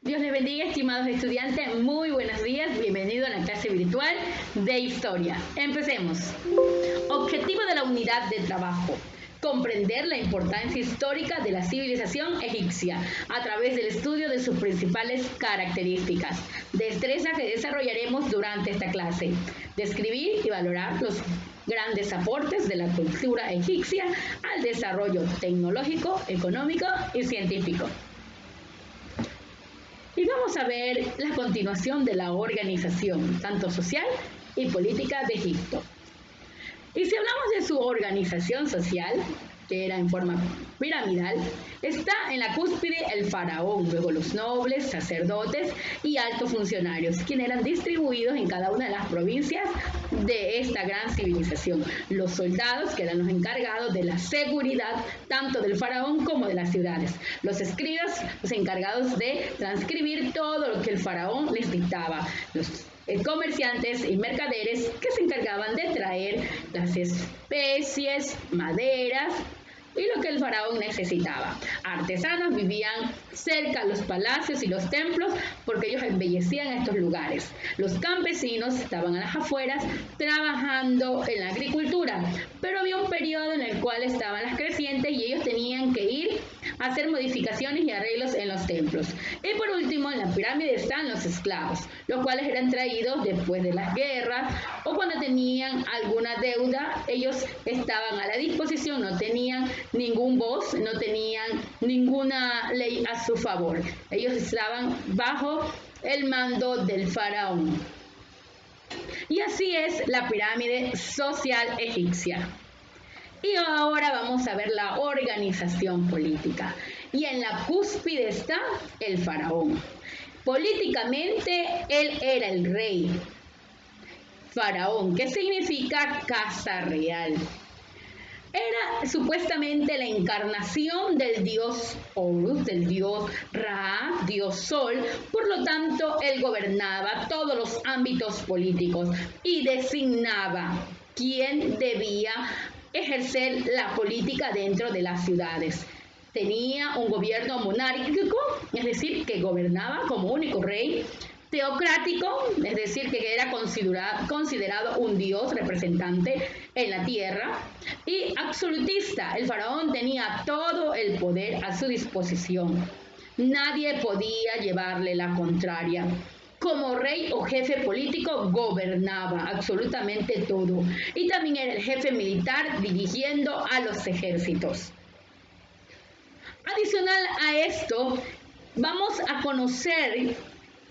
Dios les bendiga, estimados estudiantes. Muy buenos días. Bienvenidos a la clase virtual de Historia. Empecemos. Objetivo de la unidad de trabajo. Comprender la importancia histórica de la civilización egipcia a través del estudio de sus principales características. Destreza que desarrollaremos durante esta clase. Describir y valorar los grandes aportes de la cultura egipcia al desarrollo tecnológico, económico y científico. Y vamos a ver la continuación de la organización, tanto social y política de Egipto. Y si hablamos de su organización social, que era en forma piramidal, está en la cúspide el faraón, luego los nobles, sacerdotes y altos funcionarios, quienes eran distribuidos en cada una de las provincias de esta gran civilización. Los soldados, que eran los encargados de la seguridad tanto del faraón como de las ciudades. Los escribas, los encargados de transcribir todo lo que el faraón les dictaba. Los comerciantes y mercaderes que se encargaban de traer las especies, maderas y lo que el faraón necesitaba. Artesanos vivían cerca de los palacios y los templos porque ellos embellecían estos lugares. Los campesinos estaban a las afueras trabajando en la agricultura, pero había un periodo en el cual estaban las crecientes y ellos tenían que ir a hacer modificaciones y arreglos en los templos. Y por último, en la pirámide están los esclavos, los cuales eran traídos después de las guerras o cuando tenían alguna deuda. Ellos estaban a la disposición, no tenían ningún voz, no tenían ninguna ley a su favor. Ellos estaban bajo el mando del faraón. Y así es la pirámide social egipcia. Y ahora vamos a ver la organización política. Y en la cúspide está el faraón. Políticamente, él era el rey. Faraón, que significa casa real. Era supuestamente la encarnación del dios Horus, del dios Ra, dios Sol. Por lo tanto, él gobernaba todos los ámbitos políticos y designaba quién debía ejercer la política dentro de las ciudades. Tenía un gobierno monárquico, es decir, que gobernaba como único rey. Teocrático, es decir, que era considerado un dios representante en la tierra, y absolutista. El faraón tenía todo el poder a su disposición. Nadie podía llevarle la contraria. Como rey o jefe político gobernaba absolutamente todo y también era el jefe militar dirigiendo a los ejércitos. Adicional a esto, vamos a conocer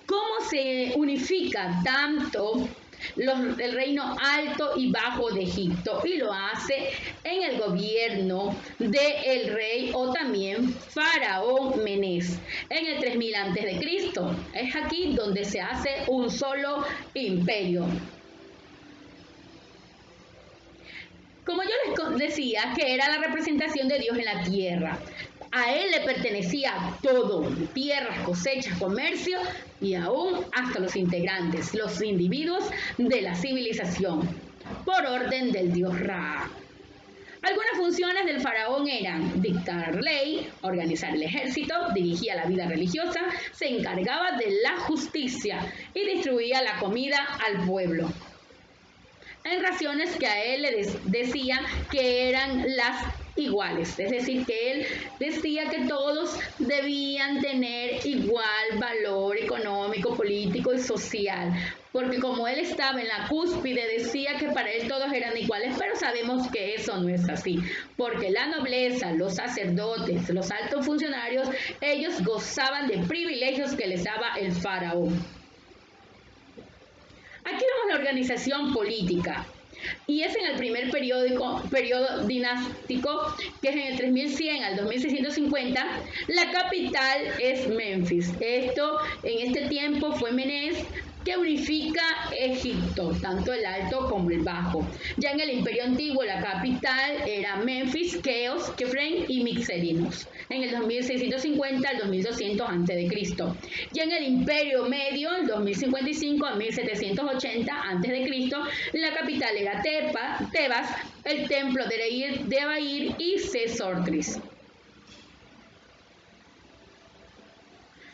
cómo se unifica tanto el reino alto y bajo de Egipto, y lo hace en el gobierno del rey o también faraón Menés en el 3000 a.C. Es aquí donde se hace un solo imperio. Como yo les decía, que era la representación de Dios en la tierra. A él le pertenecía todo: tierras, cosechas, comercio y aún hasta los integrantes, los individuos de la civilización, por orden del dios Ra. Algunas funciones del faraón eran dictar ley, organizar el ejército, dirigía la vida religiosa, se encargaba de la justicia y distribuía la comida al pueblo en raciones que a él le decían que eran las iguales, es decir, que él decía que todos debían tener igual valor económico, político y social, porque como él estaba en la cúspide, decía que para él todos eran iguales, pero sabemos que eso no es así, porque la nobleza, los sacerdotes, los altos funcionarios, ellos gozaban de privilegios que les daba el faraón. Aquí vemos la organización política y es en el primer periodo dinástico, que es en el 3100 al 2650. La capital es Menfis. Esto en este tiempo fue Menés, que unifica Egipto, tanto el alto como el bajo. Ya en el imperio antiguo la capital era Menfis, Keos, Kefren y Mixelinos, en el 2650 al 2200 a.C. Ya en el imperio medio, el 2055 a 1780 a.C., la capital era Tebas, el templo de Abair y Sesostris.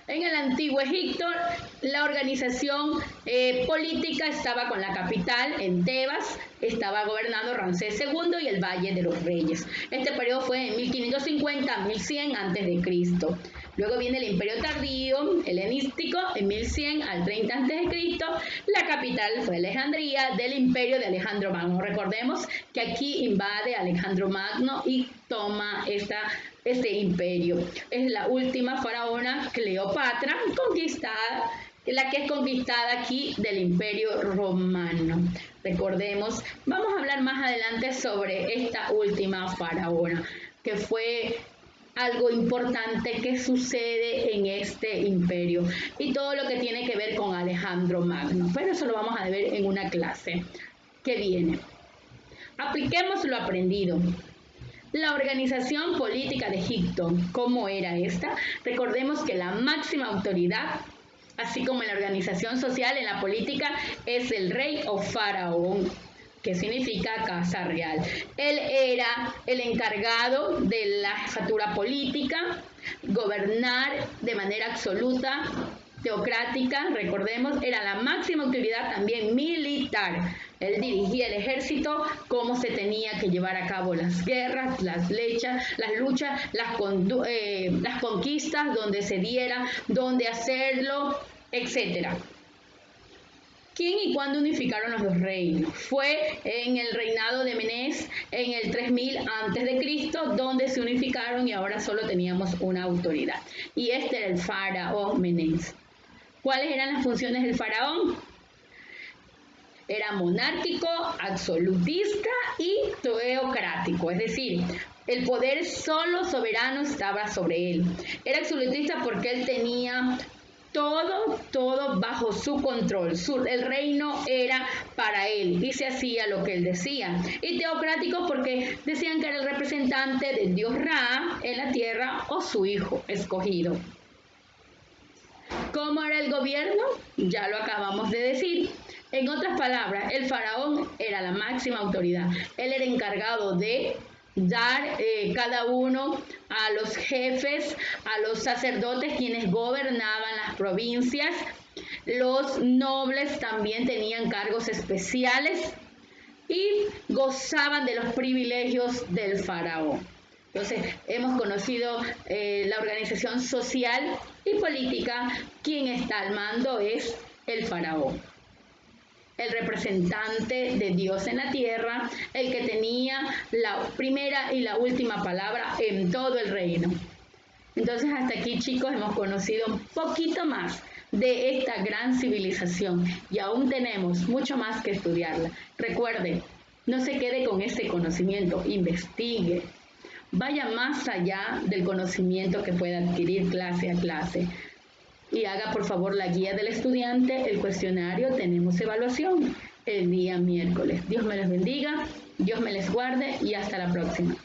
En el antiguo Egipto, la organización política estaba con la capital en Tebas, estaba gobernando Ramsés II y el Valle de los Reyes. Este periodo fue en 1550 a 1100 a.C. Luego viene el Imperio Tardío helenístico en 1100 al 30 a.C. La capital fue Alejandría del Imperio de Alejandro Magno. Recordemos que aquí invade Alejandro Magno y toma este imperio. Es la última faraona, Cleopatra, conquistada, la que es conquistada aquí del Imperio Romano. Recordemos, vamos a hablar más adelante sobre esta última faraona, que fue algo importante que sucede en este imperio y todo lo que tiene que ver con Alejandro Magno. Pero eso lo vamos a ver en una clase que viene. Apliquemos lo aprendido. La organización política de Egipto, ¿cómo era esta? Recordemos que la máxima autoridad, así como en la organización social, en la política, es el rey o faraón, que significa casa real. Él era el encargado de la jefatura política, gobernar de manera absoluta, teocrática, recordemos, era la máxima autoridad también militar. Él dirigía el ejército, cómo se tenía que llevar a cabo las guerras, las luchas, las conquistas, donde se diera, dónde hacerlo, etc. ¿Quién y cuándo unificaron los dos reinos? Fue en el reinado de Menés en el 3000 a.C., donde se unificaron y ahora solo teníamos una autoridad. Y este era el faraón Menés. ¿Cuáles eran las funciones del faraón? Era monárquico, absolutista y teocrático, es decir, el poder solo soberano estaba sobre él. Era absolutista porque él tenía todo bajo su control. El reino era para él y se hacía lo que él decía. Y teocrático porque decían que era el representante de Dios Ra en la tierra o su hijo escogido. ¿Cómo era el gobierno? Ya lo acabamos de decir. En otras palabras, el faraón era la máxima autoridad. Él era encargado de dar cada uno a los jefes, a los sacerdotes quienes gobernaban las provincias. Los nobles también tenían cargos especiales y gozaban de los privilegios del faraón. Entonces, hemos conocido la organización social y política. Quien está al mando es el faraón, el representante de Dios en la tierra, el que tenía la primera y la última palabra en todo el reino. Entonces, hasta aquí, chicos, hemos conocido un poquito más de esta gran civilización y aún tenemos mucho más que estudiarla. Recuerden, no se quede con este conocimiento, investigue. Vaya más allá del conocimiento que pueda adquirir clase a clase. Y haga por favor la guía del estudiante, el cuestionario. Tenemos evaluación el día miércoles. Dios me les bendiga, Dios me les guarde y hasta la próxima.